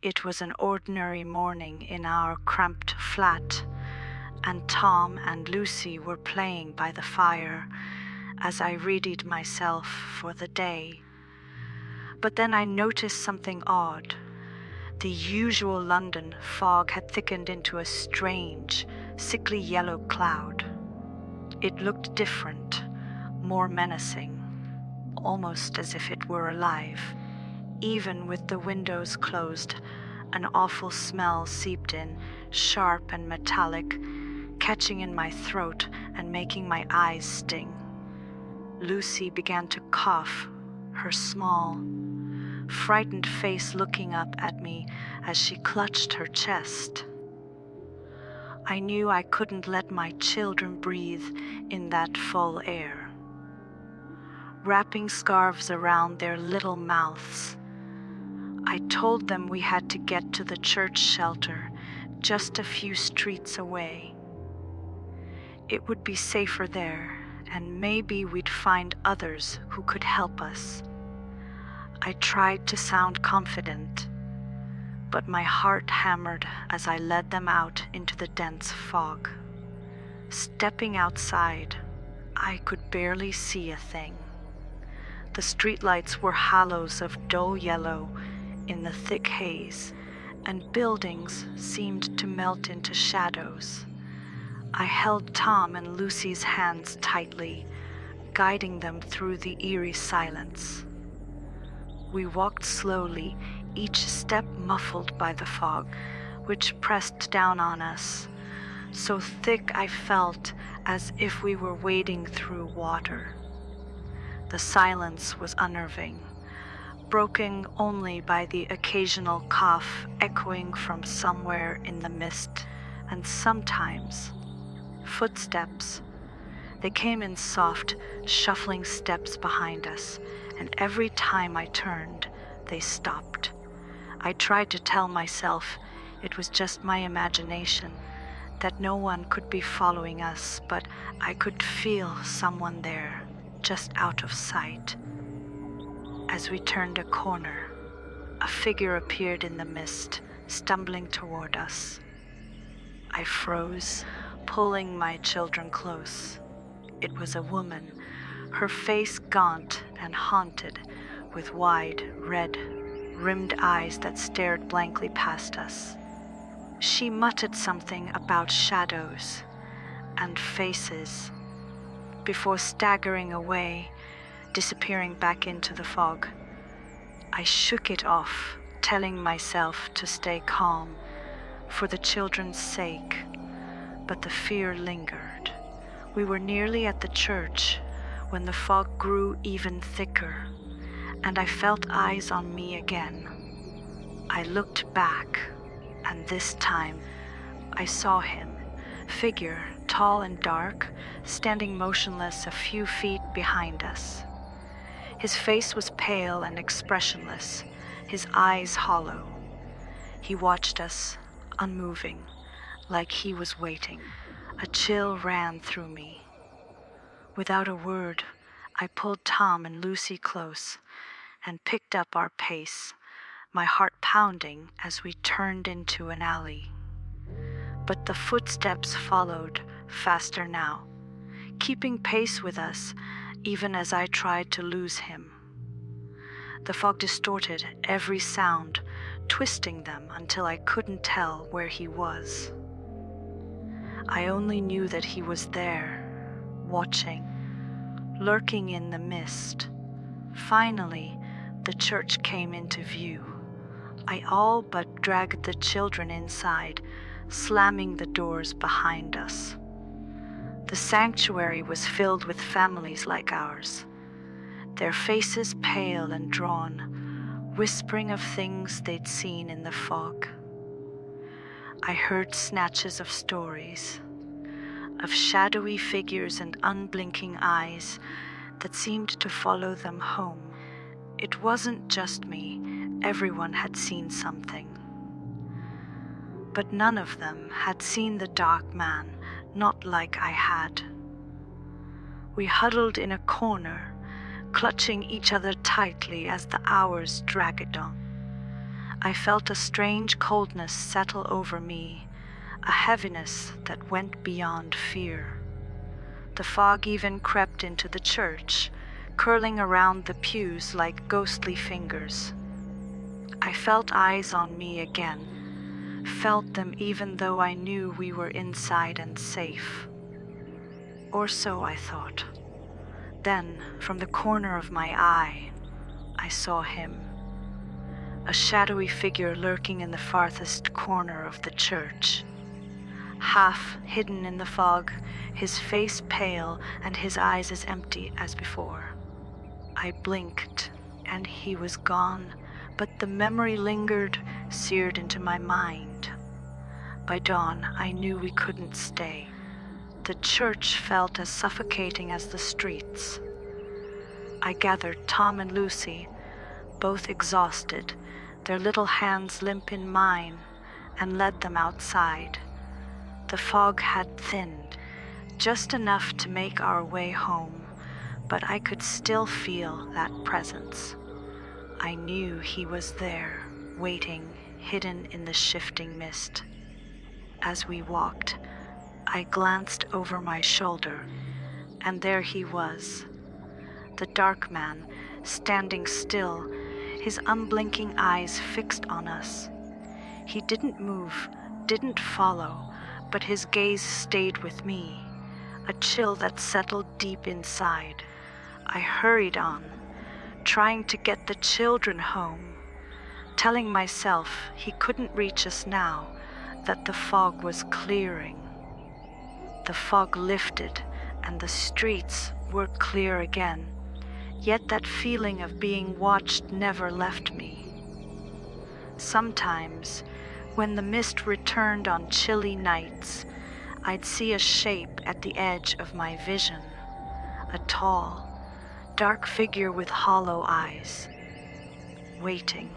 It was an ordinary morning in our cramped flat, and Tom and Lucy were playing by the fire as I readied myself for the day. But then I noticed something odd. The usual London fog had thickened into a strange, sickly yellow cloud. It looked different, more menacing, almost as if it were alive. Even with the windows closed, an awful smell seeped in, sharp and metallic, catching in my throat and making my eyes sting. Lucy began to cough, her small, frightened face looking up at me as she clutched her chest. I knew I couldn't let my children breathe in that full air. Wrapping scarves around their little mouths, I told them we had to get to the church shelter just a few streets away. It would be safer there, and maybe we'd find others who could help us. I tried to sound confident, but my heart hammered as I led them out into the dense fog. Stepping outside, I could barely see a thing. The streetlights were halos of dull yellow in the thick haze, and buildings seemed to melt into shadows. I held Tom and Lucy's hands tightly, guiding them through the eerie silence. We walked slowly, each step muffled by the fog, which pressed down on us, so thick I felt as if we were wading through water. The silence was unnerving, broken only by the occasional cough echoing from somewhere in the mist, and sometimes footsteps. They came in soft, shuffling steps behind us, and every time I turned, they stopped. I tried to tell myself it was just my imagination, that no one could be following us, but I could feel someone there, just out of sight. As we turned a corner, a figure appeared in the mist, stumbling toward us. I froze, pulling my children close. It was a woman, her face gaunt and haunted, with wide, red-rimmed eyes that stared blankly past us. She muttered something about shadows and faces before staggering away, disappearing back into the fog. I shook it off, telling myself to stay calm for the children's sake, but the fear lingered. We were nearly at the church when the fog grew even thicker, and I felt eyes on me again. I looked back, and this time I saw him, figure tall and dark, standing motionless a few feet behind us. His face was pale and expressionless, his eyes hollow. He watched us, unmoving, like he was waiting. A chill ran through me. Without a word, I pulled Tom and Lucy close and picked up our pace, my heart pounding as we turned into an alley. But the footsteps followed, faster now, keeping pace with us even as I tried to lose him. The fog distorted every sound, twisting them until I couldn't tell where he was. I only knew that he was there, watching, lurking in the mist. Finally, the church came into view. I all but dragged the children inside, slamming the doors behind us. The sanctuary was filled with families like ours, their faces pale and drawn, whispering of things they'd seen in the fog. I heard snatches of stories, of shadowy figures and unblinking eyes that seemed to follow them home. It wasn't just me, everyone had seen something. But none of them had seen the dark man, not like I had. We huddled in a corner, clutching each other tightly as the hours dragged on. I felt a strange coldness settle over me, a heaviness that went beyond fear. The fog even crept into the church, curling around the pews like ghostly fingers. I felt eyes on me again, felt them even though I knew we were inside and safe. Or so I thought. Then, from the corner of my eye, I saw him. A shadowy figure lurking in the farthest corner of the church. Half hidden in the fog, his face pale and his eyes as empty as before. I blinked, and he was gone, but the memory lingered, seared into my mind. By dawn, I knew we couldn't stay. The church felt as suffocating as the streets. I gathered Tom and Lucy, both exhausted, their little hands limp in mine, and led them outside. The fog had thinned, just enough to make our way home, but I could still feel that presence. I knew he was there, waiting, hidden in the shifting mist. As we walked, I glanced over my shoulder, and there he was, the dark man, standing still, his unblinking eyes fixed on us. He didn't move, didn't follow, but his gaze stayed with me, a chill that settled deep inside. I hurried on, trying to get the children home, telling myself he couldn't reach us now, that the fog was clearing. The fog lifted, and the streets were clear again, yet that feeling of being watched never left me. Sometimes, when the mist returned on chilly nights, I'd see a shape at the edge of my vision, a tall, dark figure with hollow eyes, waiting,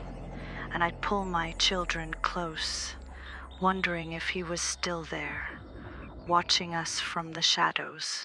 and I'd pull my children close, wondering if he was still there, watching us from the shadows.